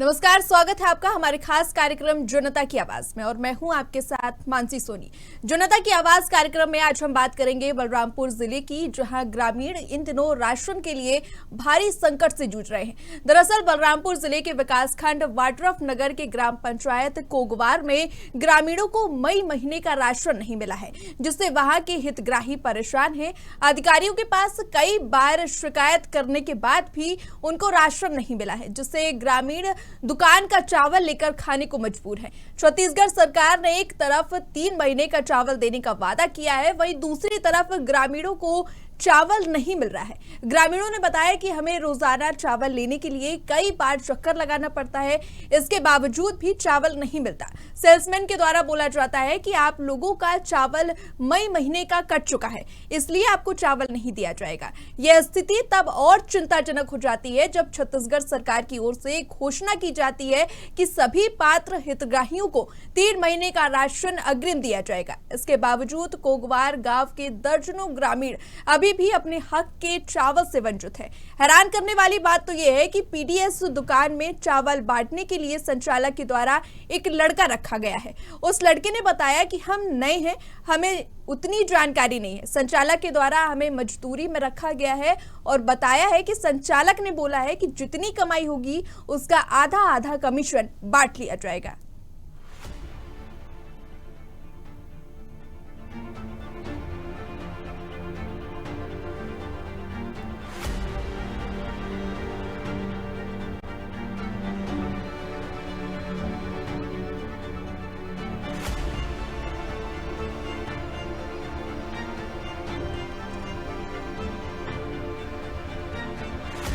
नमस्कार, स्वागत है आपका हमारे खास कार्यक्रम जनता की आवाज में और मैं हूं आपके साथ मानसी सोनी। जनता की आवाज कार्यक्रम में आज हम बात करेंगे बलरामपुर जिले की, जहां ग्रामीण इन दिनों राशन के लिए भारी संकट से जूझ रहे हैं। दरअसल बलरामपुर जिले के विकासखंड वाड्रफ नगर के ग्राम पंचायत कोगवार में ग्रामीणों को मई महीने का राशन नहीं मिला है, जिससे वहां के हितग्राही परेशान हैं। अधिकारियों के पास कई बार शिकायत करने के बाद भी उनको राशन नहीं मिला है, जिससे ग्रामीण दुकान का चावल लेकर खाने को मजबूर है। छत्तीसगढ़ सरकार ने एक तरफ 3 महीने का चावल देने का वादा किया है, वहीं दूसरी तरफ ग्रामीणों को चावल नहीं मिल रहा है। ग्रामीणों ने बताया कि हमें रोजाना चावल लेने के लिए कई बार चक्कर लगाना पड़ता है, इसके बावजूद भी चावल नहीं मिलता। सेल्समैन के द्वारा बोला जाता है कि आप लोगों का चावल मई महीने का कट चुका है, इसलिए आपको चावल नहीं दिया जाएगा। यह स्थिति तब और चिंताजनक हो जाती है जब छत्तीसगढ़ सरकार की ओर से घोषणा की जाती है कि सभी पात्र हितग्राहियों को 3 महीने का राशन अग्रिम दिया जाएगा। इसके बावजूद कोगवार गांव के दर्जनों ग्रामीण अभी भी अपने हक के चावल से वंचित है। हैरान करने वाली बात तो यह है कि पीडीएस दुकान में चावल बांटने के लिए संचालक के द्वारा एक लड़का रखा गया है। उस लड़के ने बताया कि हम नए हैं, हमें उतनी जानकारी नहीं है। संचालक के द्वारा हमें मजदूरी में रखा गया है और बताया है कि संचालक ने बोला है कि जितनी कमाई होगी उसका आधा आधा कमीशन बांट लिया जाएगा।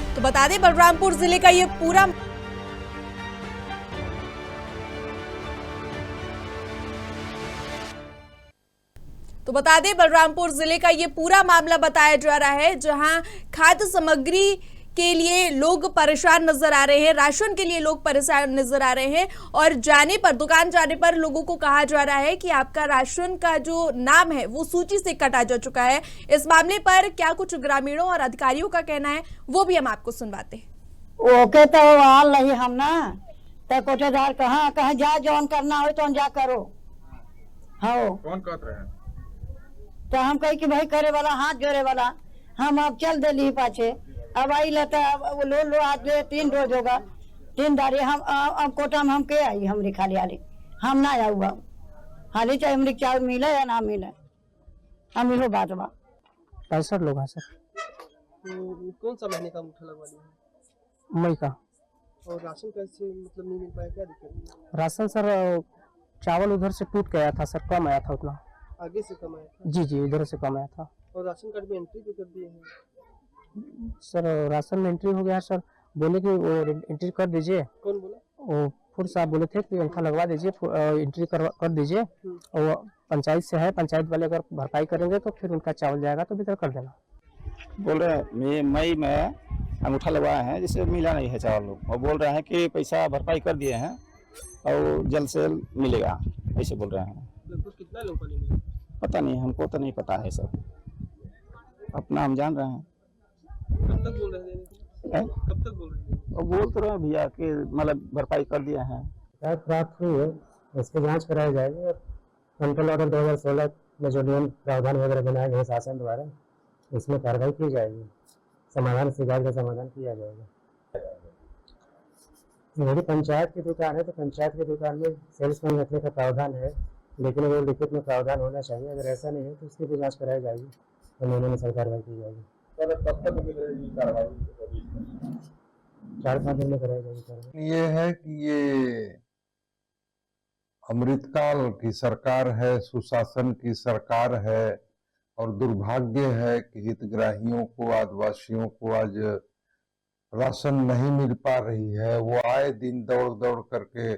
तो बता दें बलरामपुर जिले का ये पूरा मामला बताया जा रहा है, जहां खाद्य सामग्री के लिए लोग परेशान नजर आ रहे हैं, राशन के लिए लोग परेशान नजर आ रहे हैं और दुकान जाने पर लोगों को कहा जा रहा है कि आपका राशन का जो नाम है वो सूची से कटा जा चुका है। इस मामले पर क्या कुछ ग्रामीणों और अधिकारियों का कहना है वो भी हम आपको सुनवाते हैं। ओके तो हाल नहीं हम ना तो कोटेदार कहाँ कहाँ जा जौन करना हो तो जा करो। हाँ कौन कर रहे हैं? तो हम कही कि भाई करे वाला हाथ जोड़े वाला हम अब चल दे ली पाछे। अब आई लेता लो आज 3 रोज होगा 3 दारी हम अब कोटा में हम के आई हमरी खाली हाली हम ना आऊ हाली चाहे हमरी चावल मिले या ना मिले हम इहो बात बा। 65 लोग हैं सर। कौन सा महीने का अंगूठा लगवा लिया है? मई का। और राशन कैसे मतलब नहीं मिल पाया, क्या दिक्कत है? राशन सर चावल उधर से टूट गया था सर, कम आया था उतना। आगे से कम आया था? जी उधर से कम आया था। और राशन कार्ड में एंट्री भी कर दिए हैं सर? राशन में एंट्री हो गया सर, बोले कि वो एंट्री कर दीजिए। कौन बोला? वो फूड साहब बोले थे कि अंगूठा लगवा दीजिए, एंट्री कर दीजिए। और पंचायत से है, पंचायत वाले अगर भरपाई करेंगे तो फिर उनका चावल जाएगा तो भीतर कर देना। बोल रहे हैं मई में अंगूठा लगवाए हैं जिससे मिला नहीं है चावल लोग, और बोल रहे हैं कि पैसा भरपाई कर दिए हैं और जल्द से जल्द मिलेगा, ऐसे बोल रहे हैं। लगभग कितना लोगों को नहीं मिला? पता नहीं, हमको तो नहीं पता है सर, अपना हम जान रहे हैं। कब तक बोल रहे हैं? कब तक बोल रहे हैं? और बोल तो रहे हैं भैया कि मतलब भरपाई कर दिया है। प्राप्त हुई है, इसकी जाँच कराई जाएगी और कंट्रोल ऑर्डर 2016 में जो नियम प्रावधान वगैरह बनाए गए शासन द्वारा इसमें कार्रवाई की जाएगी, समाधान शिकायत का समाधान किया जाएगा। मेरी पंचायत की दुकान है तो पंचायत की दुकान में सेल्समैन रखने का प्रावधान है, लेकिन वो लिखित में प्रावधान होना चाहिए। अगर ऐसा नहीं है तो उसकी भी जाँच कराई जाएगी और नियमों अनुसार कार्रवाई की जाएगी। 4-5 दिन में कराई जाएगी कार्रवाई। ये है कि ये अमृतकाल की सरकार है, सुशासन की सरकार है, और दुर्भाग्य है कि हितग्राहियों को, आदिवासियों को आज राशन नहीं मिल पा रही है। वो आए दिन दौड़ दौड़ करके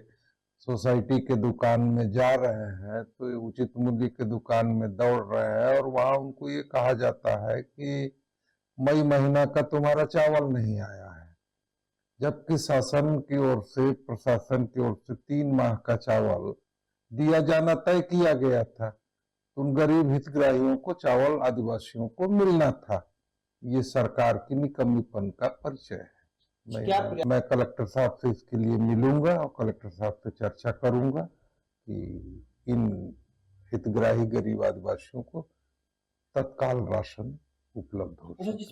सोसाइटी के दुकान में जा रहे हैं तो उचित मूल्य के दुकान में दौड़ रहे हैं, और वहां उनको ये कहा जाता है कि मई महीना का तुम्हारा चावल नहीं आया है, जबकि शासन की ओर से, प्रशासन की ओर से 3 माह का चावल दिया जाना तय किया गया था। उन गरीब हितग्राहियों को चावल, आदिवासियों को मिलना था। ये सरकार की निकम्मीपन का परिचय है। मैं कलेक्टर साहब से इसके लिए मिलूंगा और कलेक्टर साहब से चर्चा करूंगा कि इन हितग्राही गरीब आदिवासियों को तत्काल राशन उपलब्ध हो सके।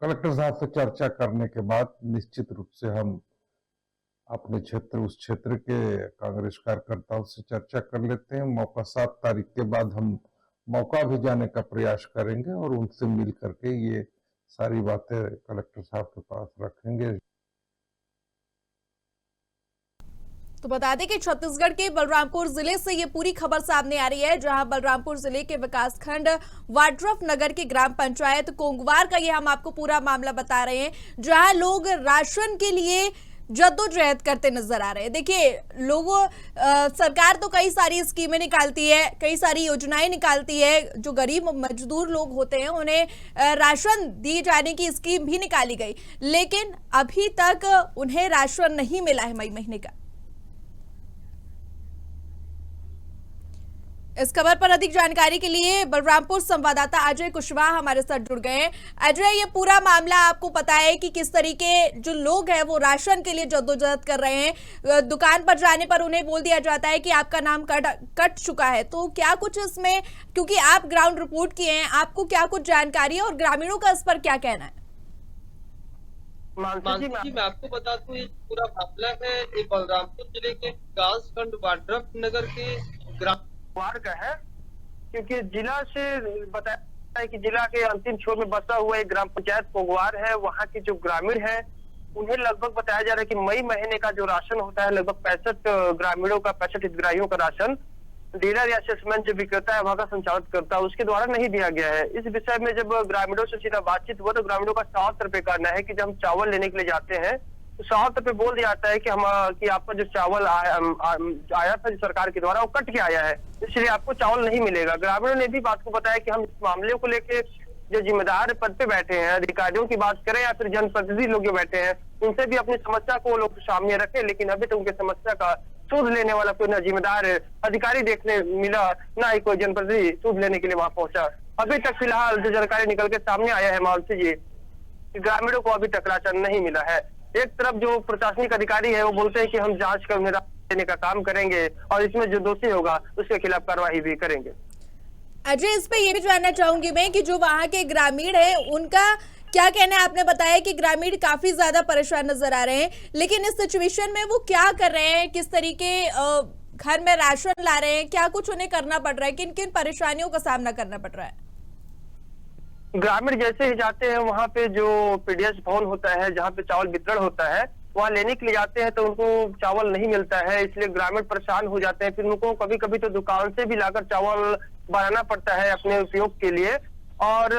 कलेक्टर साहब से चर्चा करने के बाद निश्चित रूप से हम अपने क्षेत्र, उस क्षेत्र के कांग्रेस कार्यकर्ताओं से चर्चा कर लेते हैं। मौका 7 तारीख के बाद हम मौका भी जाने का प्रयास करेंगे और उनसे मिल करके ये सारी बातें कलेक्टर साहब के पास रखेंगे। तो बता दें कि छत्तीसगढ़ के बलरामपुर जिले से ये पूरी खबर सामने आ रही है, जहां बलरामपुर जिले के विकासखंड वाड्रफ नगर की ग्राम पंचायत कोंगवार का ये हम आपको पूरा मामला बता रहे हैं, जहां लोग राशन के लिए जद्दोजहद करते नजर आ रहे हैं। देखिए सरकार तो कई सारी स्कीमें निकालती है, कई सारी योजनाएं निकालती है, जो गरीब मजदूर लोग होते हैं उन्हें राशन दिए जाने की स्कीम भी निकाली गई, लेकिन अभी तक उन्हें राशन नहीं मिला है मई महीने का। इस खबर पर अधिक जानकारी के लिए बलरामपुर संवाददाता अजय कुशवाहा हमारे साथ जुड़ गए हैं। अजय, ये पूरा मामला आपको पता है कि किस तरीके जो लोग हैं वो राशन के लिए जद्दोजहद कर रहे हैं, दुकान पर जाने पर उन्हें बोल दिया जाता है कि आपका नाम कट चुका है, तो क्या कुछ इसमें, क्योंकि आप ग्राउंड रिपोर्ट किए हैं, आपको क्या कुछ जानकारी है और ग्रामीणों का इस पर क्या कहना है? मानसी जी, मैं आपको बता दूं ये पूरा मामला है ये बलरामपुर जिले के विकासखंड वाड्रफ नगर के ग्राम वार का है, क्योंकि जिला से बताया है कि जिला के अंतिम छोर में बसा हुआ एक ग्राम पंचायत कोंगवार है। वहाँ के जो ग्रामीण है उन्हें लगभग बताया जा रहा है कि मई महीने का जो राशन होता है लगभग 65 ग्रामीणों का, 65 हितग्राहियों का राशन डीलर या सेल्समैन जो विक्रेता है वहाँ का संचालित करता है उसके द्वारा नहीं दिया गया है। इस विषय में जब ग्रामीणों से सीधा बातचीत हुआ तो ग्रामीणों का साफ तौर पे कहना है कि जब हम चावल लेने के लिए जाते हैं तो साफ तौर पे बोल दिया जाता है कि आपका जो चावल आया था जो सरकार के द्वारा वो कट के आया है, इसलिए आपको चावल नहीं मिलेगा। ग्रामीणों ने भी बात को बताया कि हम इस मामले को लेकर जो जिम्मेदार पद पे बैठे हैं, अधिकारियों की बात करें या फिर जनप्रतिनिधि लोग जो बैठे हैं, उनसे भी अपनी समस्या को लोग सामने रखे, लेकिन अभी तक उनकी समस्या का सूद लेने वाला कोई न जिम्मेदार अधिकारी देखने मिला, ना ही कोई जनप्रतिनिधि सूद लेने के लिए वहां पहुंचा। अभी तक फिलहाल जो जानकारी निकल के सामने आया है मानसी जी, ग्रामीणों को अभी तक राशन नहीं मिला है। एक तरफ जो प्रशासनिक अधिकारी है वो बोलते हैं कि हम जांच कर उन्हें देने का काम करेंगे और इसमें जो दोषी होगा उसके खिलाफ कार्रवाई भी करेंगे। अजय, इस पे ये भी जानना चाहूंगी मैं कि जो वहाँ के ग्रामीण है उनका क्या कहना है? आपने बताया कि ग्रामीण काफी ज्यादा परेशान नजर आ रहे हैं, लेकिन इस सिचुएशन में वो क्या कर रहे हैं, किस तरीके घर में राशन ला रहे हैं, क्या कुछ उन्हें करना पड़ रहा है, किन किन परेशानियों का सामना करना पड़ रहा है? ग्रामीण जैसे ही जाते हैं वहाँ पे जो पीडीएस भवन होता है जहाँ पे चावल वितरण होता है वहाँ लेने के लिए जाते हैं तो उनको चावल नहीं मिलता है, इसलिए ग्रामीण परेशान हो जाते हैं। फिर उनको कभी कभी तो दुकान से भी लाकर चावल बनाना पड़ता है अपने उपयोग के लिए। और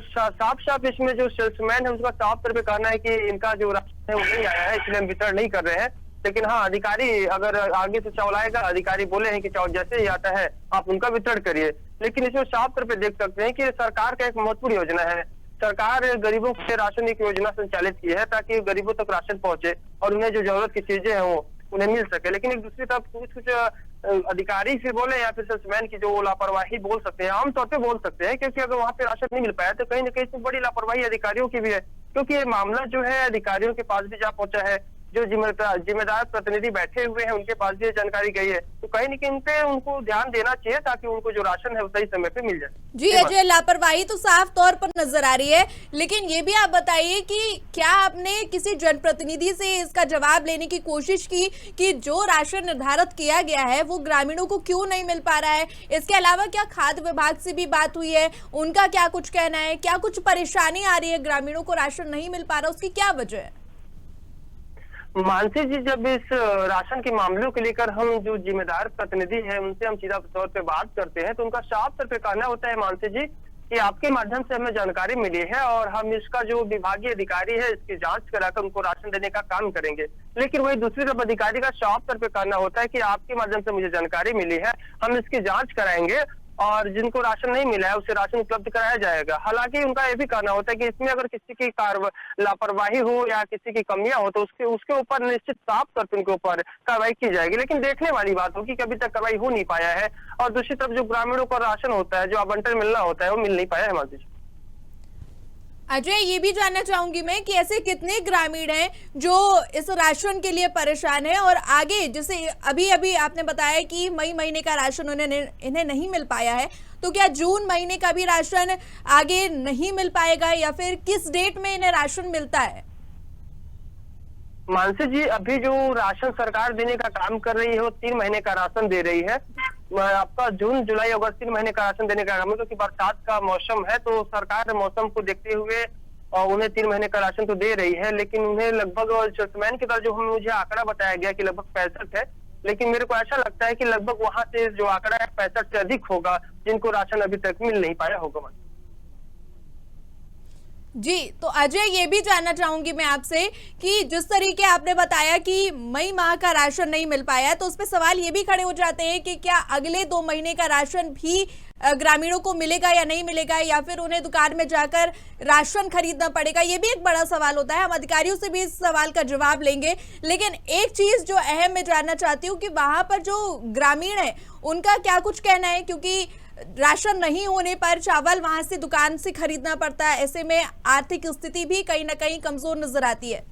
साफ इसमें जो सेल्समैन है उसका साफ तौर पे कहना है कि इनका जो राशन है वो नहीं आया है, इसलिए हम वितरण नहीं कर रहे हैं। लेकिन हाँ, अधिकारी अगर आगे से चावल आएगा, अधिकारी बोले हैं कि चावल जैसे ही आता है आप उनका वितरण करिए। लेकिन इसमें साफ तौर पे देख सकते हैं कि सरकार का एक महत्वपूर्ण योजना है। सरकार गरीबों के लिए राशन एक योजना संचालित की है ताकि गरीबों तक राशन पहुंचे और उन्हें जो जरूरत की चीजें हैं वो उन्हें मिल सके। लेकिन एक दूसरी तरफ कुछ अधिकारी फिर बोले या फिर सेल्समैन की जो लापरवाही बोल सकते हैं, आमतौर पे बोल सकते हैं, क्योंकि अगर वहाँ पे राशन नहीं मिल पाया तो कहीं ना कहीं इसमें बड़ी लापरवाही अधिकारियों की भी है, क्योंकि ये मामला जो है अधिकारियों के पास भी जा पहुंचा है। जो जिम्मेदार प्रतिनिधि बैठे हुए हैं उनके पास भी जानकारी गई है, तो कहीं ना कहीं इन पे उनको ध्यान देना चाहिए ताकि उनको जो राशन है वो सही समय पे मिल जाए। जी अजय, लापरवाही तो साफ तौर पर नजर आ रही है, लेकिन ये भी आप बताइए कि क्या आपने किसी जनप्रतिनिधि से इसका जवाब लेने की कोशिश की कि जो राशन निर्धारित किया गया है वो ग्रामीणों को क्यों नहीं मिल पा रहा है? इसके अलावा क्या खाद्य विभाग से भी बात हुई है, उनका क्या कुछ कहना है? क्या कुछ परेशानी आ रही है, ग्रामीणों को राशन नहीं मिल पा रहा, उसकी क्या वजह है? मानसी जी, जब इस राशन के मामलों को लेकर हम जो जिम्मेदार प्रतिनिधि है उनसे हम सीधा तौर पे बात करते हैं तो उनका साफ तौर पे कहना होता है मानसी जी कि आपके माध्यम से हमें जानकारी मिली है और हम इसका जो विभागीय अधिकारी है इसकी जांच कराकर उनको राशन देने का काम करेंगे। लेकिन वही दूसरी तरफ अधिकारी का साफ तौर पे कहना होता है कि आपके माध्यम से मुझे जानकारी मिली है, हम इसकी जांच कराएंगे और जिनको राशन नहीं मिला है उसे राशन उपलब्ध कराया जाएगा। हालांकि उनका ये भी कहना होता है कि इसमें अगर किसी की लापरवाही हो या किसी की कमियां हो तो उसके ऊपर निश्चित साफ तौर पर उनके ऊपर कार्रवाई की जाएगी। लेकिन देखने वाली बात होगी कि अभी तक कार्रवाई हो नहीं पाया है और दूसरी तरफ जो ग्रामीणों को राशन होता है, जो आवंटन मिलना होता है, वो मिल नहीं पाया है। मानसी जी, अजय, ये भी जानना चाहूंगी मैं कि ऐसे कितने ग्रामीण हैं जो इस राशन के लिए परेशान हैं, और आगे जैसे अभी अभी आपने बताया कि मई महीने का राशन इन्हें नहीं मिल पाया है, तो क्या जून महीने का भी राशन आगे नहीं मिल पाएगा या फिर किस डेट में इन्हें राशन मिलता है? मानसी जी, अभी जो राशन सरकार देने का काम कर रही है वो 3 महीने का राशन दे रही है। आपका जून जुलाई अगस्त 3 महीने का राशन देने का काम है, क्योंकि बरसात का मौसम है तो सरकार मौसम को देखते हुए उन्हें 3 महीने का राशन तो दे रही है, लेकिन उन्हें लगभग सेल्समैन की तरह जो मुझे आंकड़ा बताया गया कि लगभग 65 है, लेकिन मेरे को ऐसा लगता है कि लगभग वहां से जो आंकड़ा है 65 से अधिक होगा जिनको राशन अभी तक मिल नहीं पाया होगा। जी, तो अजय, ये भी जानना चाहूंगी मैं आपसे कि जिस तरीके आपने बताया कि मई माह का राशन नहीं मिल पाया है, तो उस पर सवाल ये भी खड़े हो जाते हैं कि क्या अगले 2 महीने का राशन भी ग्रामीणों को मिलेगा या नहीं मिलेगा, या फिर उन्हें दुकान में जाकर राशन खरीदना पड़ेगा? ये भी एक बड़ा सवाल होता है। हम अधिकारियों से भी इस सवाल का जवाब लेंगे, लेकिन एक चीज जो अहम मैं जानना चाहती हूँ कि वहां पर जो ग्रामीण है उनका क्या कुछ कहना है, क्योंकि राशन नहीं होने पर चावल वहां से दुकान से खरीदना पड़ता है। ऐसे में आर्थिक स्थिति भी कहीं ना कहीं कमजोर नजर आती है।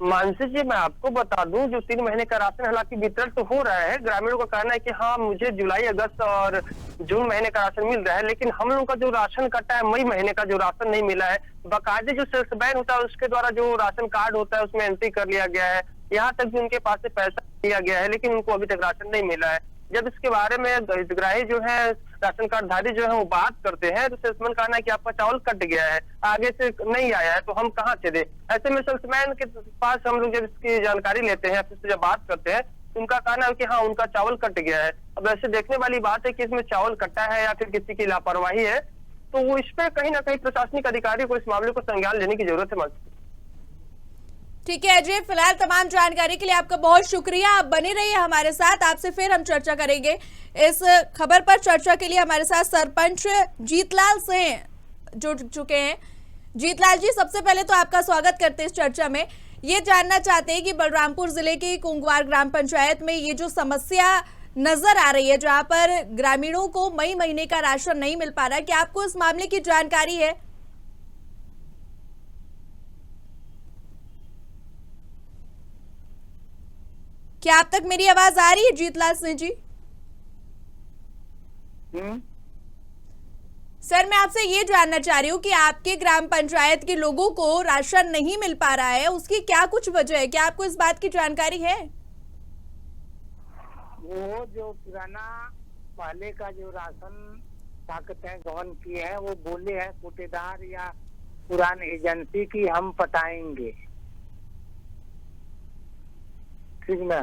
मानसी जी, मैं आपको बता दूं, जो 3 महीने का राशन हालांकि वितरण तो हो रहा है, ग्रामीणों का कहना है कि हाँ मुझे जुलाई अगस्त और जून महीने का राशन मिल रहा है, लेकिन हम लोगों का जो राशन कटा है मई महीने का जो राशन नहीं मिला है। बाकायदे जो सेल्समैन होता है उसके द्वारा जो राशन कार्ड होता है उसमें एंट्री कर लिया गया है, यहाँ तक भी उनके पास से पैसा दिया गया है, लेकिन उनको अभी तक राशन नहीं मिला है। जब इसके बारे में हितग्राही जो है, राशन कार्ड धारी जो है वो बात करते हैं तो सेल्समैन कहना है कि आपका चावल कट गया है, आगे से नहीं आया है, तो हम कहाँ से दें। ऐसे में सेल्समैन के पास हम लोग जब इसकी जानकारी लेते हैं, फिर से जब बात करते हैं, तो उनका कहना है कि हाँ उनका चावल कट गया है। अब ऐसे देखने वाली बात है कि इसमें चावल कटा है या फिर किसी की लापरवाही है, तो वो इस पे कहीं ना कहीं प्रशासनिक अधिकारी को इस मामले को संज्ञान लेने की जरूरत है। ठीक है अजय, फिलहाल तमाम जानकारी के लिए आपका बहुत शुक्रिया। आप बने रहिए हमारे साथ, आपसे फिर हम चर्चा करेंगे इस खबर पर। चर्चा के लिए हमारे साथ सरपंच जीतलाल सिंह जुड़ चुके हैं। जीतलाल जी, सबसे पहले तो आपका स्वागत करते हैं इस चर्चा में। ये जानना चाहते हैं कि बलरामपुर जिले के कुंगवार ग्राम पंचायत में ये जो समस्या नजर आ रही है, जहां पर ग्रामीणों को मई महीने का राशन नहीं मिल पा रहा है, क्या आपको इस मामले की जानकारी है? क्या आप तक मेरी आवाज आ रही है जीतलाल सिंह जी? सर, मैं आपसे ये जानना चाह रही हूँ कि आपके ग्राम पंचायत के लोगों को राशन नहीं मिल पा रहा है, उसकी क्या कुछ वजह है? क्या आपको इस बात की जानकारी है? वो जो पुराना पहले का जो राशन ताकतें गबन किए हैं, वो बोले हैं कोटेदार या पुरानी एजेंसी की हम पटाएंगे, ठीक ना।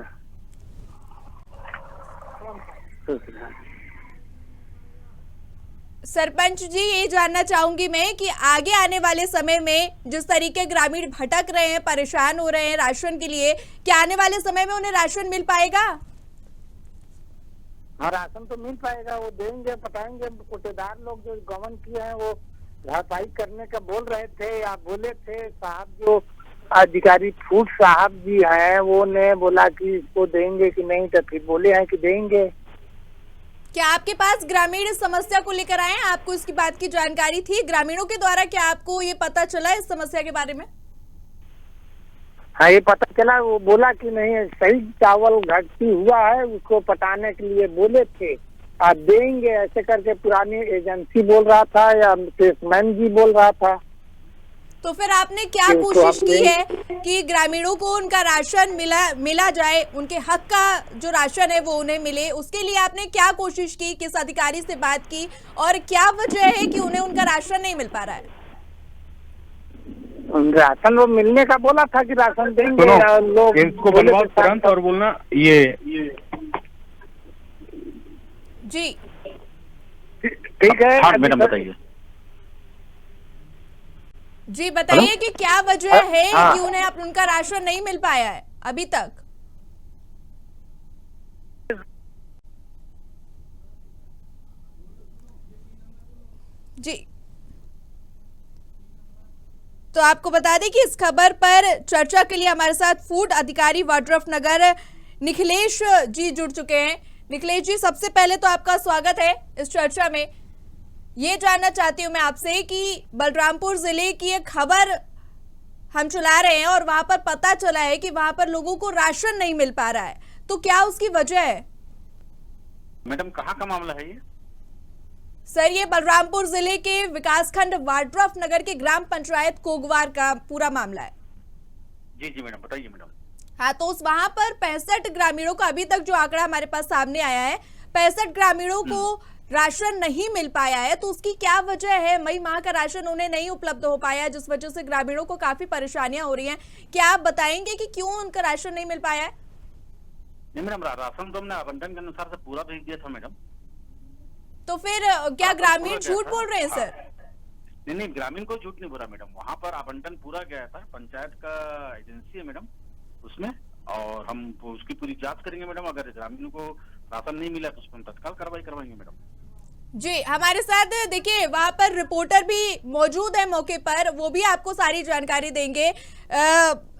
सरपंच जी, ये जानना चाहूंगी मैं कि आगे आने वाले समय में जिस तरीके ग्रामीण भटक रहे हैं, परेशान हो रहे हैं राशन के लिए, क्या आने वाले समय में उन्हें राशन मिल पाएगा? हाँ, राशन तो मिल पाएगा, वो देंगे, पटाएंगे। कोटेदार लोग जो गबन किए हैं वो भरपाई करने का बोल रहे थे या बोले थे। साहब जो अधिकारी फूड साहब जी हैं, वो ने बोला कि इसको देंगे कि नहीं, तो फिर बोले हैं कि देंगे। क्या आपके पास ग्रामीण इस समस्या को लेकर आए हैं? आपको इसकी बात की जानकारी थी ग्रामीणों के द्वारा? क्या आपको ये पता चला इस समस्या के बारे में? हाँ, ये पता चला। वो बोला कि नहीं, सही चावल घटती हुआ है, उसको पटाने के लिए बोले थे, आप देंगे ऐसे करके पुरानी एजेंसी बोल रहा था या सेल्समैन जी बोल रहा था। तो फिर आपने क्या कोशिश की है कि ग्रामीणों को उनका राशन मिला जाए, उनके हक का जो राशन है वो उन्हें मिले? उसके लिए आपने क्या कोशिश की, किस अधिकारी से बात की, और क्या वजह है कि उन्हें उनका राशन नहीं मिल पा रहा है? राशन वो मिलने का बोला था कि राशन देंगे, लोग इसको बनवाओ तुरंत और बोलना ये जी ठीक है। हाँ मैडम बताइए। जी बताइए कि क्या वजह है कि उन्हें उनका राशन नहीं मिल पाया है अभी तक? जी, तो आपको बता दें कि इस खबर पर चर्चा के लिए हमारे साथ फूड अधिकारी वाड्रफ नगर निखिलेश जी जुड़ चुके हैं। निखिलेश जी, सबसे पहले तो आपका स्वागत है इस चर्चा में। ये जानना चाहती हूँ मैं आपसे कि बलरामपुर जिले की एक खबर हम चला रहे हैं और वहां पर पता चला है कि वहां पर लोगों को राशन नहीं मिल पा रहा है, तो क्या उसकी वजह है? मैडम कहाँ का मामला है ये? सर, ये बलरामपुर जिले के विकासखंड वाड्रफ नगर के ग्राम पंचायत कोगवार का पूरा मामला है। जी जी मैडम, बताइए मैडम। हाँ, तो उस वहां पर 65 ग्रामीणों का अभी तक जो आंकड़ा हमारे पास सामने आया है, 65 ग्रामीणों को राशन नहीं मिल पाया है, तो उसकी क्या वजह है? मई माह का राशन उन्हें नहीं उपलब्ध हो पाया, जिस वजह से ग्रामीणों को काफी परेशानियां हो रही हैं। क्या आप बताएंगे कि क्यों उनका राशन नहीं मिल पाया है? नहीं मैडम, राशन तो हमने आवंटन के अनुसार से पूरा भेज दिया था मैडम। तो फिर क्या ग्रामीण झूठ बोल रहे हैं सर? नहीं, ग्रामीण कोई झूठ नहीं बोला मैडम। वहाँ पर आवंटन पूरा गया था, पंचायत का एजेंसी है मैडम उसमें, और हम उसकी पूरी जांच करेंगे मैडम। अगर ग्रामीणों को राशन नहीं मिला तो उस पर तत्काल कार्रवाई करवाएंगे मैडम। जी, हमारे साथ देखिए वहां पर रिपोर्टर भी मौजूद है मौके पर, वो भी आपको सारी जानकारी देंगे।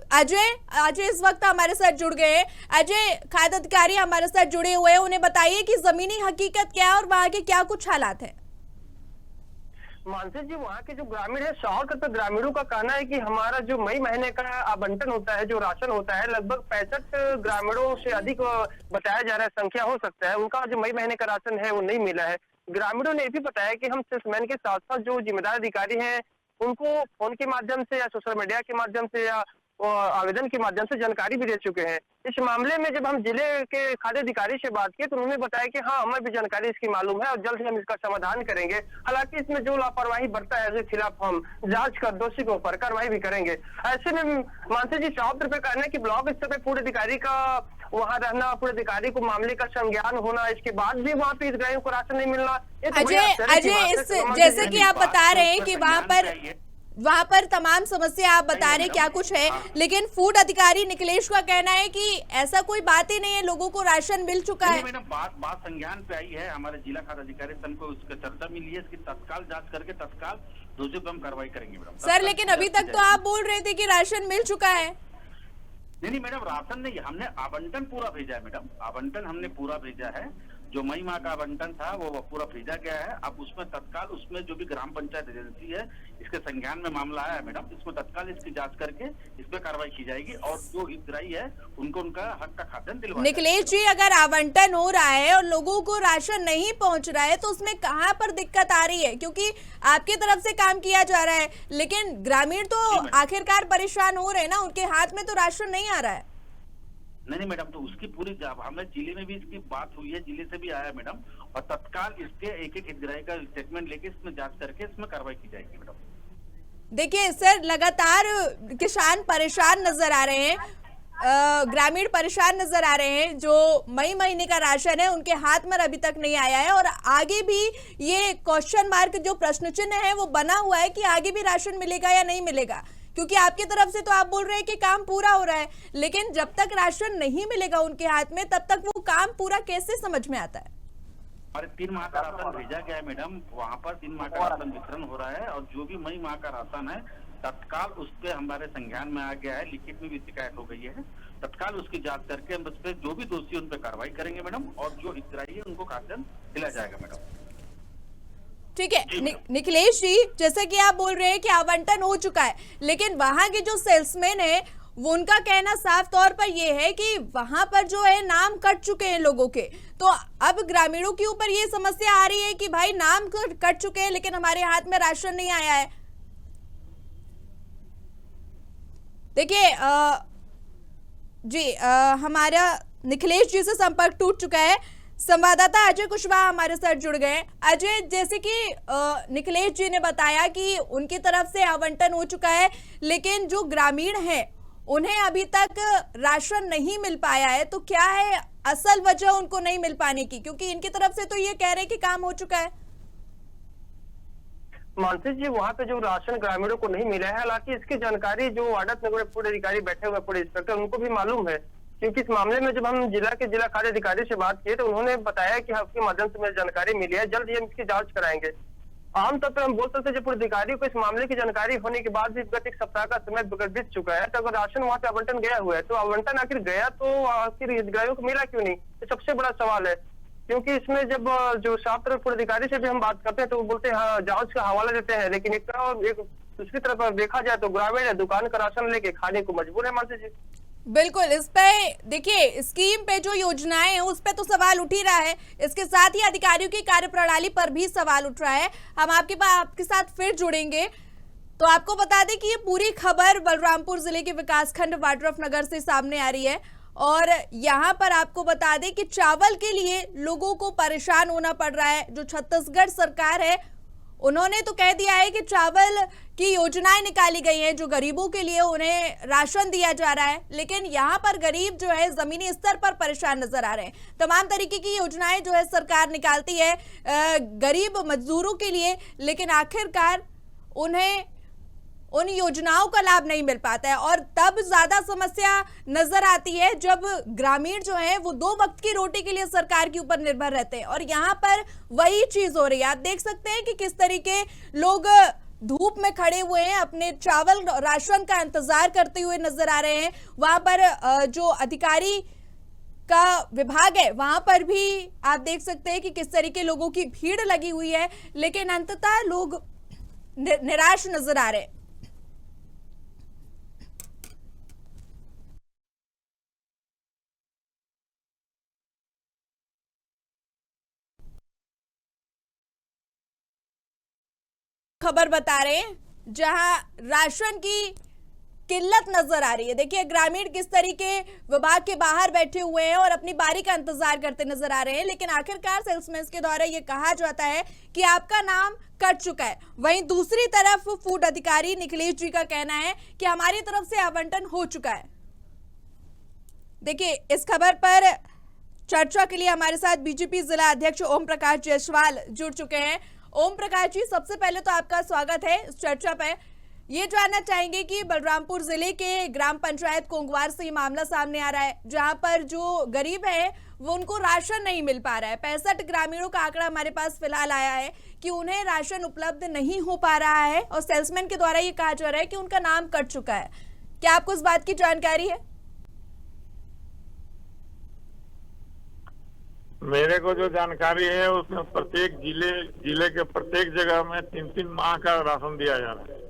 अजय इस वक्त हमारे साथ जुड़ गए हैं। अजय, खाद्य अधिकारी हमारे साथ जुड़े हुए हैं, उन्हें बताइए कि जमीनी हकीकत क्या है और वहां के क्या कुछ हालात है। मानसी जी, वहाँ के जो ग्रामीण है, 100% ग्रामीणों का कहना है कि हमारा जो मई महीने का आवंटन होता है, जो राशन होता है, लगभग 65 ग्रामीणों से अधिक बताया जा रहा है, संख्या हो सकता है, उनका जो मई महीने का राशन है वो नहीं मिला है। ग्रामीणों ने ये भी बताया कि हम सेल्समैन के साथ साथ जो जिम्मेदार अधिकारी हैं उनको फोन के माध्यम से या सोशल मीडिया के माध्यम से या आवेदन के माध्यम से जानकारी भी दे चुके हैं। इस मामले में जब हम जिले के खाद्य अधिकारी से बात की तो उन्होंने बताया कि हाँ, हमें भी जानकारी इसकी मालूम है और जल्द ही हम इसका समाधान करेंगे। हालांकि इसमें जो लापरवाही बरता है उसके खिलाफ हम जांच कर दोषी के ऊपर कार्रवाई भी करेंगे। ऐसे में मानसी जी, 100% कहना है कि ब्लॉक स्तर पे पूरे अधिकारी का वहाँ रहना, पूरे अधिकारी को मामले का संज्ञान होना, इसके बाद भी वहाँ पे हितग्राहियों को राशन नहीं मिलना। अजय, जैसे कि आप बता रहे हैं कि वहां पर तमाम समस्या आप बता रहे क्या कुछ है, लेकिन फूड अधिकारी निखिलेश का कहना है कि ऐसा कोई बात ही नहीं है, लोगों को राशन मिल चुका है। मैडम, बात संज्ञान पे आई है, हमारे जिला खाद्य अधिकारी सन को उसकी चर्चा मिली है, इसकी तत्काल जांच करके तत्काल दोषियों पर हम कार्रवाई करेंगे मैडम। सर, लेकिन अभी तक तो आप बोल रहे थे कि राशन मिल चुका है। नहीं मैडम, राशन नहीं, हमने आवंटन पूरा भेजा है मैडम, आवंटन हमने पूरा भेजा है। जो मई माह का आवंटन था वो पूरा भेजा गया है। अब उसमें तत्काल, उसमें जो भी ग्राम पंचायत एजेंसी है, इसके संज्ञान में मामला आया है मैडम, इसमें तत्काल इसकी जांच करके इस पर कार्रवाई की जाएगी और जो हितग्राही है उनको उनका हक का खाद्यान्न दिलवाया जाएगा। निखिलेश जी, अगर आवंटन हो रहा है और लोगों को राशन नहीं पहुंच रहा है तो उसमें कहां पर दिक्कत आ रही है? क्योंकि आपकी तरफ से काम किया जा रहा है, लेकिन ग्रामीण तो आखिरकार परेशान हो रहे हैं ना, उनके हाथ में तो राशन नहीं आ रहा है। नहीं मैडम, तो उसकी पूरी हमें जिले में भी इसकी बात हुई है, जिले से भी आया मैडम, और तत्काल इसके एक हितग्राही का स्टेटमेंट लेके इसमें जांच करके इसमें कार्रवाई की जाएगी मैडम। देखिए सर, लगातार किसान परेशान नजर आ रहे हैं, ग्रामीण परेशान नजर आ रहे हैं। जो मई महीने का राशन है उनके हाथ में अभी तक नहीं आया है और आगे भी ये क्वेश्चन मार्क, जो प्रश्न चिन्ह है वो बना हुआ है कि आगे भी राशन मिलेगा या नहीं मिलेगा। क्योंकि आपकी तरफ से तो आप बोल रहे हैं कि काम पूरा हो रहा है, लेकिन जब तक राशन नहीं मिलेगा उनके हाथ में तब तक वो काम पूरा कैसे समझ में आता है? हमारे 3 माह का राशन भेजा गया है मैडम, वहाँ पर 3 माह का राशन वितरण हो रहा है और जो भी मई माह का राशन है तत्काल उस पे हमारे संज्ञान में आ गया है, लिखित में भी शिकायत हो गई है। तत्काल उसकी जांच करके हम उस पे जो भी दोषी उन पे कार्रवाई करेंगे मैडम, और जो हितग्राही है उनको खाद्यान्न दिलाया जाएगा मैडम। ठीक है निखिलेश जी, जैसे कि आप बोल रहे हैं कि आवंटन हो चुका है, लेकिन वहां के जो सेल्समैन है वो उनका कहना साफ तौर पर ये है कि वहां पर जो है नाम कट चुके हैं लोगों के। तो अब ग्रामीणों के ऊपर ये समस्या आ रही है कि भाई नाम कट चुके हैं लेकिन हमारे हाथ में राशन नहीं आया है। देखिए हमारा निखिलेश जी से संपर्क टूट चुका है। संवाददाता अजय कुशवाहा हमारे साथ जुड़ गए। अजय, जैसे कि निखिलेश जी ने बताया कि उनकी तरफ से आवंटन हो चुका है, लेकिन जो ग्रामीण हैं उन्हें अभी तक राशन नहीं मिल पाया है, तो क्या है असल वजह उनको नहीं मिल पाने की? क्योंकि इनकी तरफ से तो ये कह रहे हैं कि काम हो चुका है। मानसी जी, वहाँ पे जो राशन ग्रामीणों को नहीं मिला है, हालांकि इसकी जानकारी जो वार्ड नगर पूरे अधिकारी बैठे हुए पूरे इंस्पेक्टर उनको भी मालूम है, क्योंकि इस मामले में जब हम जिला खाद्य अधिकारी से बात किए तो उन्होंने बताया कि आपके माध्यम से मुझे जानकारी मिली है, जल्द ही हम इसकी जांच कराएंगे। आमतौर पर हम बोल सकते हैं जब पूरे अधिकारी को इस मामले की जानकारी होने के बाद भी गत 1 सप्ताह का समय बीत चुका है, तो अगर राशन वहाँ पे आवंटन गया हुआ है तो आवंटन आखिर गया तो आखिर हितग्राहियों को मिला क्यों नहीं, ये सबसे बड़ा सवाल है। क्योंकि इसमें जब जो साफ तरफ अधिकारी से भी हम बात करते हैं तो वो बोलते हैं हाँ जांच का हवाला देते हैं, लेकिन एक दूसरी तरफ देखा जाए तो ग्रामीण है, दुकान का राशन लेके खाने को मजबूर है मानसी जी। बिल्कुल, इस पे देखिए स्कीम पे जो योजनाएं हैं उस पे तो सवाल उठ ही रहा है, इसके साथ ही अधिकारियों की कार्यप्रणाली पर भी सवाल उठ रहा है। हम आपके साथ फिर जुड़ेंगे। तो आपको बता दें कि ये पूरी खबर बलरामपुर जिले के विकासखंड वाड्रफ नगर से सामने आ रही है और यहाँ पर आपको बता दें कि चावल के लिए लोगों को परेशान होना पड़ रहा है। जो छत्तीसगढ़ सरकार है उन्होंने तो कह दिया है कि चावल की योजनाएं निकाली गई हैं, जो गरीबों के लिए उन्हें राशन दिया जा रहा है, लेकिन यहाँ पर गरीब जो है जमीनी स्तर पर परेशान नजर आ रहे हैं। तमाम तरीके की योजनाएं जो है सरकार निकालती है गरीब मजदूरों के लिए, लेकिन आखिरकार उन्हें उन योजनाओं का लाभ नहीं मिल पाता है। और तब ज्यादा समस्या नजर आती है जब ग्रामीण जो है वो 2 वक्त की रोटी के लिए सरकार के ऊपर निर्भर रहते हैं और यहाँ पर वही चीज हो रही है। आप देख सकते हैं कि किस तरीके लोग धूप में खड़े हुए हैं, अपने चावल राशन का इंतजार करते हुए नजर आ रहे हैं। वहां पर जो अधिकारी का विभाग है वहां पर भी आप देख सकते हैं कि किस तरीके लोगों की भीड़ लगी हुई है, लेकिन अंततः लोग निराश नजर आ रहे हैं। खबर बता रहे हैं जहां राशन की किल्लत नजर आ रही है। देखिए ग्रामीण किस तरीके विभाग के बाहर बैठे हुए हैं और अपनी बारी का इंतजार करते नजर आ रहे हैं, लेकिन आखिरकार सेल्समैन के द्वारा ये कहा जाता है कि आपका नाम कट चुका है। वहीं दूसरी तरफ फूड अधिकारी निखिलेश जी का कहना है कि हमारी तरफ से आवंटन हो चुका है। देखिए इस खबर पर चर्चा के लिए हमारे साथ बीजेपी जिला अध्यक्ष ओम प्रकाश जायसवाल जुड़ चुके हैं। ओम प्रकाश जी, सबसे पहले तो आपका स्वागत है इस चर्चा पे। ये जानना चाहेंगे कि बलरामपुर जिले के ग्राम पंचायत कोंगवार से ये मामला सामने आ रहा है जहां पर जो गरीब है वो उनको राशन नहीं मिल पा रहा है। 65 ग्रामीणों का आंकड़ा हमारे पास फिलहाल आया है कि उन्हें राशन उपलब्ध नहीं हो पा रहा है और सेल्समैन के द्वारा ये कहा जा रहा है कि उनका नाम कट चुका है। क्या आपको इस बात की जानकारी है? मेरे को जो जानकारी है उसमें प्रत्येक जिले के प्रत्येक जगह में 3-3 माह का राशन दिया जा रहा है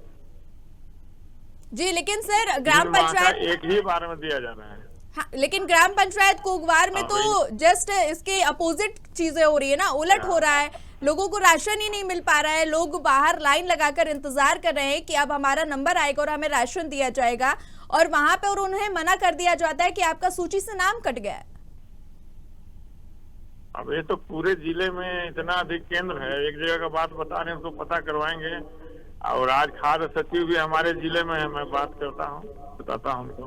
जी, लेकिन सर ग्राम पंचायत एक ही बार में दिया जा रहा है। हाँ, लेकिन ग्राम पंचायत कोंगवार में तो जस्ट इसके अपोजिट चीजें हो रही है ना, उलट हो रहा है। लोगों को राशन ही नहीं मिल पा रहा है, लोग बाहर लाइन लगाकर इंतजार कर रहे हैं कि अब हमारा नंबर आएगा और हमें राशन दिया जाएगा, और वहां पे और उन्हें मना कर दिया जाता है कि आपका सूची से नाम कट गया है। अब ये तो पूरे जिले में इतना अधिक केंद्र है, एक जगह का बात बता रहे हैं तो पता करवाएंगे। और आज खाद्य सचिव भी हमारे जिले में है, मैं बात करता हूँ, बताता हूँ उनको।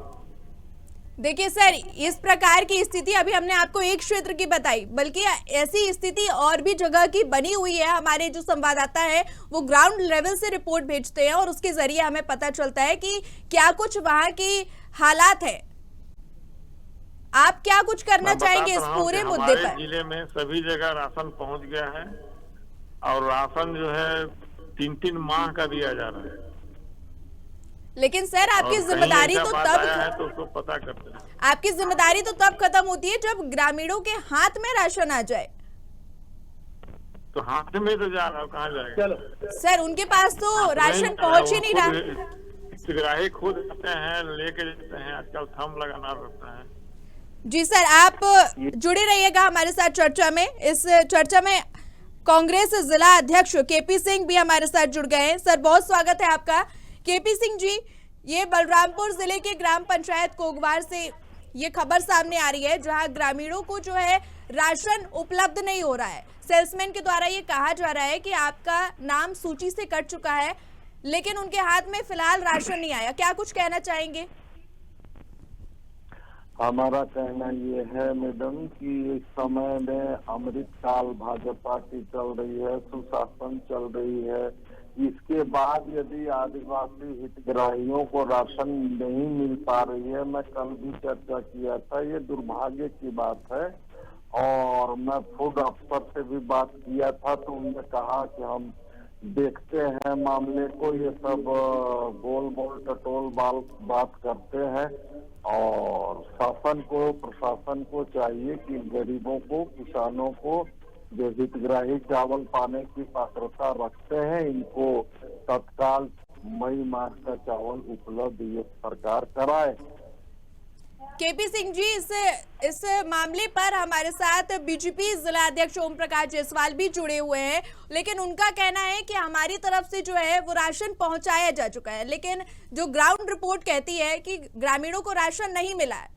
देखिए सर, इस प्रकार की स्थिति अभी हमने आपको एक क्षेत्र की बताई, बल्कि ऐसी स्थिति और भी जगह की बनी हुई है। हमारे जो संवाददाता है वो ग्राउंड लेवल से रिपोर्ट भेजते हैं और उसके जरिए हमें पता चलता है कि क्या कुछ वहां की हालात है। आप क्या कुछ करना चाहेंगे इस पूरे मुद्दे पर? जिले में सभी जगह राशन पहुंच गया है और राशन जो है 3-3 माह का दिया जा रहा है। लेकिन सर आपकी जिम्मेदारी तो तब है तो उसको पता करते हैं। आपकी जिम्मेदारी तो तब खत्म होती है जब ग्रामीणों के हाथ में राशन आ जाए। तो हाथ में तो जा रहा है, कहाँ जाएगा? सर उनके पास तो राशन पहुंच ही नहीं रहा। हितग्राही खुद जाते हैं, लेके जाते हैं, आजकल थंब लगाना रहता है। जी सर, आप जुड़े रहिएगा हमारे साथ चर्चा में। इस चर्चा में कांग्रेस जिला अध्यक्ष केपी सिंह भी हमारे साथ जुड़ गए हैं। सर बहुत स्वागत है आपका। केपी सिंह जी, ये बलरामपुर जिले के ग्राम पंचायत कोंगवार से ये खबर सामने आ रही है जहां ग्रामीणों को जो है राशन उपलब्ध नहीं हो रहा है। सेल्समैन के द्वारा ये कहा जा रहा है कि आपका नाम सूची से कट चुका है, लेकिन उनके हाथ में फिलहाल राशन नहीं आया। क्या कुछ कहना चाहेंगे? हमारा कहना ये है मैडम कि इस समय में अमृतकाल भाजपा की चल रही है, सुशासन चल रही है। इसके बाद यदि आदिवासी हितग्राहियों को राशन नहीं मिल पा रही है, मैं कल भी चर्चा किया था, ये दुर्भाग्य की बात है। और मैं फूड अफसर से भी बात किया था तो उन्होंने कहा कि हम देखते हैं मामले को, ये सब गोल मोल टटोल बात करते हैं और शासन प्रशासन को चाहिए कि गरीबों को, किसानों को जो हितग्राही चावल पाने की पात्रता रखते हैं, इनको तत्काल मई माह का चावल उपलब्ध ये सरकार कराए। केपी सिंह जी, इस मामले पर हमारे साथ बीजेपी जिला अध्यक्ष ओम प्रकाश जायसवाल भी जुड़े हुए हैं, लेकिन उनका कहना है कि हमारी तरफ से जो है वो राशन पहुंचाया जा चुका है, लेकिन जो ग्राउंड रिपोर्ट कहती है कि ग्रामीणों को राशन नहीं मिला है।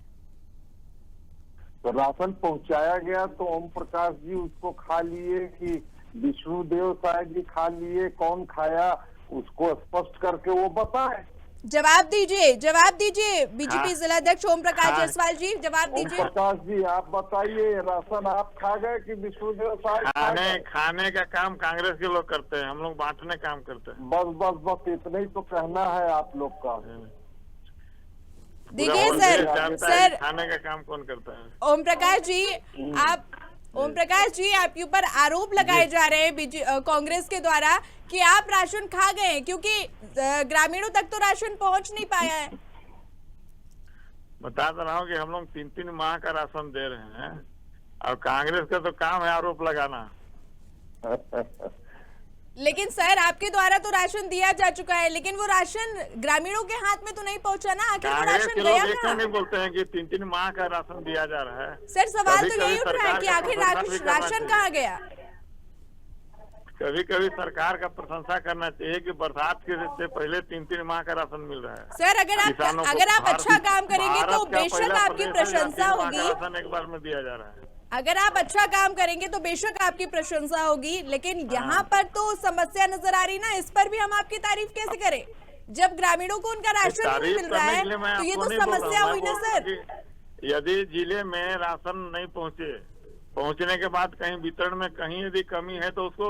तो राशन पहुंचाया गया तो ओम प्रकाश जी उसको खा लिए कि विष्णुदेव साहब जी खा लिए, कौन खाया उसको स्पष्ट करके वो बताए। जवाब दीजिए बीजेपी जिला अध्यक्ष ओम प्रकाश जायसवाल जी, जवाब दीजिए। ओम प्रकाश जी आप बताइए, राशन आप खा गए कि विष्णुदेव साहब? खाने का काम कांग्रेस के लोग करते हैं, हम लोग बांटने काम करते हैं। बस इतना ही तो कहना है आप लोग का। देखिए सर खाने का काम कौन करता है? ओम प्रकाश जी आपके ऊपर आरोप लगाए जा रहे हैं कांग्रेस के द्वारा कि आप राशन खा गए, क्योंकि ग्रामीणों तक तो राशन पहुंच नहीं पाया है। बता रहा हूँ कि हम लोग 3-3 माह का राशन दे रहे हैं और कांग्रेस का तो काम है आरोप लगाना। लेकिन सर आपके द्वारा तो राशन दिया जा चुका है, लेकिन वो राशन ग्रामीणों के हाथ में तो नहीं पहुंचा ना। आखिर वो राशन गया कहाँ? नहीं बोलते हैं कि 3-3 माह का राशन दिया जा रहा है। सर सवाल तो यही उठ रहा है कि आखिर राशन कहाँ गया। कभी कभी सरकार का प्रशंसा करना चाहिए कि बरसात से पहले 3-3 माह का राशन मिल रहा है। सर अगर आप अच्छा काम करेंगे तो बेशक आपकी प्रशंसा होगी। राशन एक बार में दिया जा रहा है। अगर आप अच्छा काम करेंगे तो बेशक आपकी प्रशंसा होगी, लेकिन यहाँ पर तो समस्या नजर आ रही ना, इस पर भी हम आपकी तारीफ कैसे करें जब ग्रामीणों को उनका राशन नहीं मिल रहा है, तो ये तो समस्या हुई ना सर। यदि जिले में राशन नहीं पहुँचने के बाद कहीं वितरण में कहीं यदि कमी है तो उसको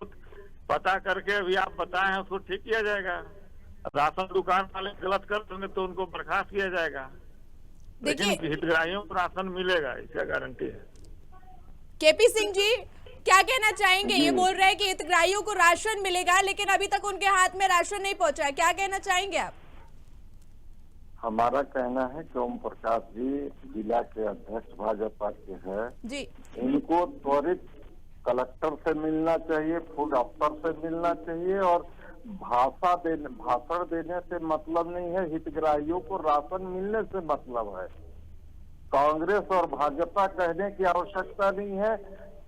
पता करके अभी आप बताएं उसको ठीक किया जाएगा। राशन दुकान वाले गलत कर देंगे तो उनको बर्खास्त किया जाएगा, लेकिन हितग्राहियों को राशन मिलेगा, इसका गारंटी है। केपी सिंह जी क्या कहना चाहेंगे? ये बोल रहे हैं कि हितग्राहियों को राशन मिलेगा, लेकिन अभी तक उनके हाथ में राशन नहीं पहुंचा है, क्या कहना चाहेंगे आप? हमारा कहना है कि ओम प्रकाश जी जिला के अध्यक्ष भाजपा के हैं जी, इनको त्वरित कलेक्टर से मिलना चाहिए, फूड अफसर से मिलना चाहिए, और भाषण देने से मतलब नहीं है, हितग्राहियों को राशन मिलने से मतलब है। कांग्रेस और भाजपा कहने की आवश्यकता नहीं है,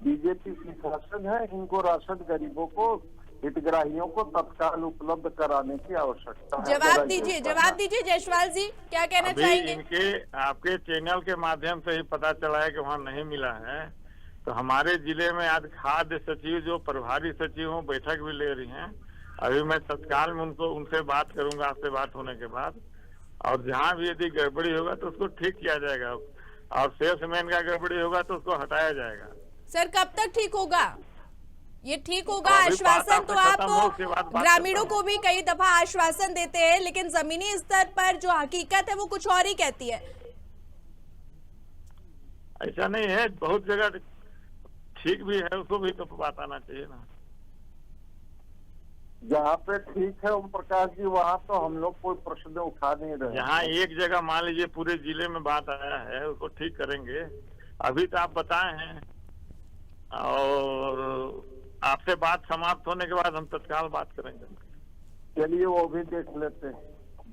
बीजेपी की शासन है, इनको राशन गरीबों को, हितग्राहियों को तत्काल उपलब्ध कराने की आवश्यकता है। जवाब दीजिए जायसवाल जी, क्या कहना चाहेंगे? इनके आपके चैनल के माध्यम से ही पता चला है कि वहाँ नहीं मिला है, तो हमारे जिले में आज खाद्य सचिव जो प्रभारी सचिव हो बैठक भी ले रही हैं। अभी मैं तत्काल में उनसे बात करूंगा आपसे बात होने के बाद, और जहाँ भी यदि गड़बड़ी होगा तो उसको ठीक किया जाएगा, और सेल्समैन का गड़बड़ी होगा तो उसको हटाया जाएगा। सर कब तक ठीक होगा? ये ठीक होगा आश्वासन तो आप ग्रामीणों को भी कई दफा आश्वासन देते हैं, लेकिन जमीनी स्तर पर जो हकीकत है वो कुछ और ही कहती है। ऐसा नहीं है, बहुत जगह ठीक भी है, उसको भी तो बात आना चाहिए ना। जहाँ पे ठीक है ओम प्रकाश जी वहाँ तो हम लोग कोई प्रश्न उठा नहीं रहे। यहाँ एक जगह मान लीजिए पूरे जिले में बात आया है, उसको ठीक करेंगे। अभी तो आप बताए हैं, और आपसे बात समाप्त होने के बाद हम तत्काल बात करेंगे। चलिए वो भी देख लेते हैं।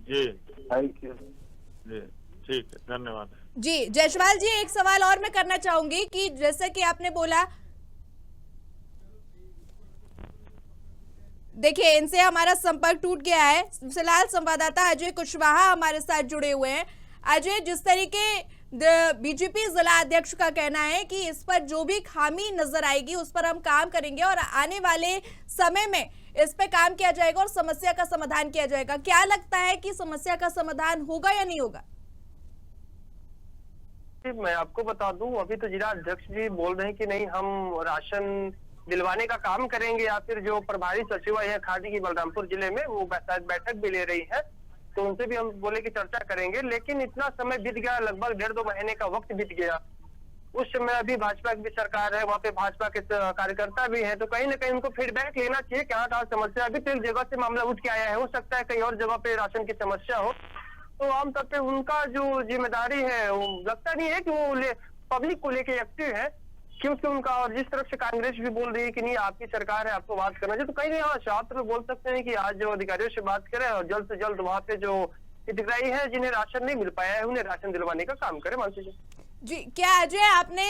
जी थैंक यू जी, ठीक है, धन्यवाद जी। जायसवाल जी एक सवाल और मैं करना चाहूंगी कि जैसे कि आपने बोला, देखिए इनसे हमारा संपर्क टूट गया है। फिलहाल संवाददाता अजय कुशवाहा हमारे साथ जुड़े हुए हैं। अजय, जिस तरीके बीजेपी जिला अध्यक्ष का कहना है कि इस पर जो भी खामी नजर आएगी उस पर हम काम करेंगे और आने वाले समय में इस पे काम किया जाएगा और समस्या का समाधान किया जाएगा, क्या लगता है कि समस्या का समाधान होगा या नहीं होगा? मैं आपको बता दूं, अभी तो जिला अध्यक्ष जी बोल रहे हैं कि नहीं हम राशन दिलवाने का काम करेंगे, या फिर जो प्रभारी सचिव है खादी की बलरामपुर जिले में वो बैठक भी ले रही है, तो उनसे भी हम बोले कि चर्चा करेंगे। लेकिन इतना समय बीत गया, लगभग 1.5-2 महीने का वक्त बीत गया। उस समय अभी भाजपा की भी सरकार है, वहाँ पे भाजपा के कार्यकर्ता भी है, तो कहीं ना कहीं उनको फीडबैक लेना चाहिए क्या था समस्या। अभी तो एक जगह से मामला उठ के आया है, हो सकता है कहीं और जगह पे राशन की समस्या हो, तो आमतौर पे उनका जो जिम्मेदारी है वो लगता नहीं है कि वो पब्लिक को लेके एक्टिव है, क्योंकि उनका, और जिस तरफ से कांग्रेस भी बोल रही है कि नहीं आपकी सरकार है, आपको बात करना चाहिए, तो कहीं नहीं हाँ शास्त्र में बोल सकते हैं कि आज जो अधिकारियों से बात करें और जल्द से जल्द वहाँ पे जो हितग्राही है जिन्हें राशन नहीं मिल पाया है उन्हें राशन दिलवाने का काम करे। मानसी जी, क्या अजय आपने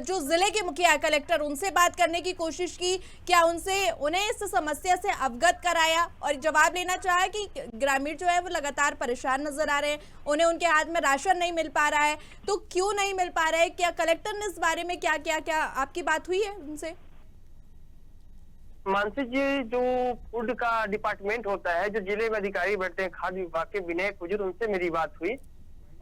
जो जिले के मुखिया कलेक्टर उनसे बात करने की कोशिश की, क्या उन्हें इस समस्या से अवगत कराया और जवाब लेना चाहा कि ग्रामीण जो है वो लगातार परेशान नजर आ रहे हैं, उन्हें उनके हाथ में राशन नहीं मिल पा रहा है, तो क्यों नहीं मिल पा रहा है? क्या कलेक्टर ने इस बारे में क्या आपकी बात हुई है उनसे? मानसी जी, जो फूड का डिपार्टमेंट होता है, जो जिले में अधिकारी बैठते हैं खाद्य विभाग के विनय कुजूर, उनसे मेरी बात हुई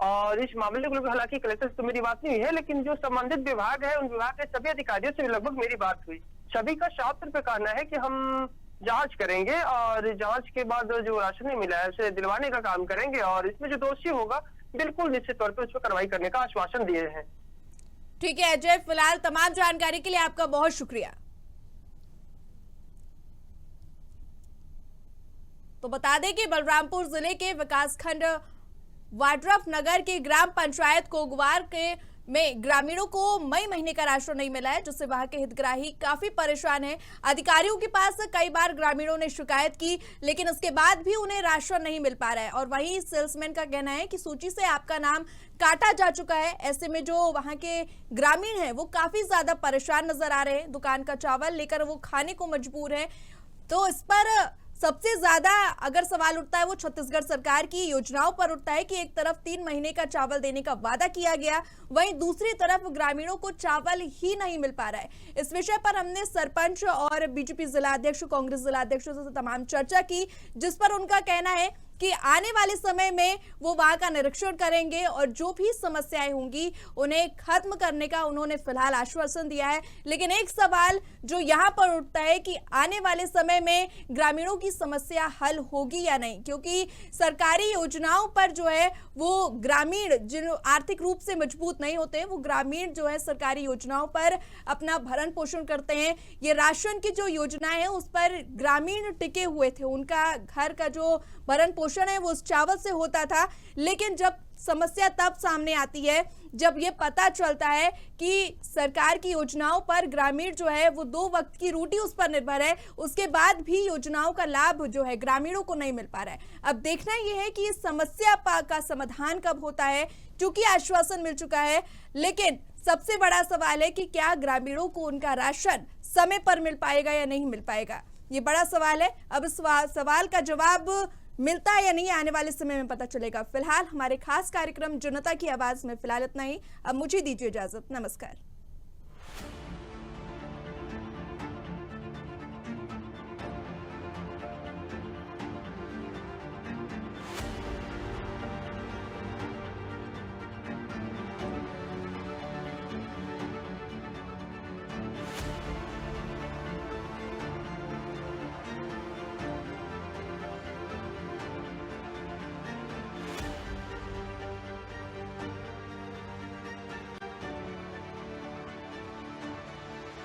और इस मामले को लेकर हालांकि कलेक्टर से तो मेरी बात नहीं है, लेकिन जो संबंधित विभाग है उन विभाग के सभी अधिकारियों से लगभग मेरी बात हुई। सभी का शास्त्र पे कहना है कि हम जांच करेंगे और जांच के बाद जो राशन नहीं मिला है उसे दिलवाने का काम करेंगे और इसमें जो दोषी होगा बिल्कुल निश्चित तौर पर उस पर कार्रवाई करने का आश्वासन दिए हैं। ठीक है अजय, फिलहाल तमाम जानकारी के लिए आपका बहुत शुक्रिया। तो बता दें कि बलरामपुर जिले के विकासखंड वाड्रफ नगर के ग्राम पंचायत कोगवार में ग्रामीणों को मई महीने का राशन नहीं मिला है, जिससे वहां के हितग्राही काफी परेशान हैं। अधिकारियों के पास कई बार ग्रामीणों ने शिकायत की, लेकिन उसके बाद भी उन्हें राशन नहीं मिल पा रहा है और वहीं सेल्समैन का कहना है कि सूची से आपका नाम काटा जा चुका है। ऐसे में जो वहां के ग्रामीण हैं वो काफी ज्यादा परेशान नजर आ रहे हैं, दुकान का चावल लेकर वो खाने को मजबूर है। तो इस पर सबसे ज्यादा अगर सवाल उठता है वो छत्तीसगढ़ सरकार की योजनाओं पर उठता है कि एक तरफ 3 महीने का चावल देने का वादा किया गया, वहीं दूसरी तरफ ग्रामीणों को चावल ही नहीं मिल पा रहा है। इस विषय पर हमने सरपंच और बीजेपी जिलाध्यक्ष, कांग्रेस जिलाध्यक्षों से तमाम चर्चा की, जिस पर उनका कहना है कि आने वाले समय में वो वहां का निरीक्षण करेंगे और जो भी समस्याएं होंगी उन्हें खत्म करने का उन्होंने फिलहाल आश्वासन दिया है। लेकिन एक सवाल जो यहां पर उठता है कि आने वाले समय में ग्रामीणों की समस्या हल होगी या नहीं, क्योंकि सरकारी योजनाओं पर जो है वो ग्रामीण जिन आर्थिक रूप से मजबूत नहीं होते हैं, वो ग्रामीण जो है सरकारी योजनाओं पर अपना भरण पोषण करते हैं। ये राशन की जो योजनाएं हैं उस पर ग्रामीण टिके हुए थे, उनका घर का जो भरण पोषण है वो उस चावल से होता था। लेकिन जब समस्या तब सामने आती है जब ये पता चलता है कि सरकार की योजनाओं पर ग्रामीण जो है वो 2 वक्त की रोटी उस पर निर्भर है, उसके बाद भी योजनाओं का लाभ जो है ग्रामीणों को नहीं मिल पा रहा है। अब देखना यह है कि इस समस्या का समाधान कब होता है, क्योंकि आश्वासन मिल चुका है, लेकिन सबसे बड़ा सवाल है कि क्या ग्रामीणों को उनका राशन समय पर मिल पाएगा या नहीं मिल पाएगा, ये बड़ा सवाल है। अब इस सवाल का जवाब मिलता है या नहीं आने वाले समय में पता चलेगा। फिलहाल हमारे खास कार्यक्रम जनता की आवाज में फिलहाल इतना ही। अब मुझे दीजिए इजाजत, नमस्कार।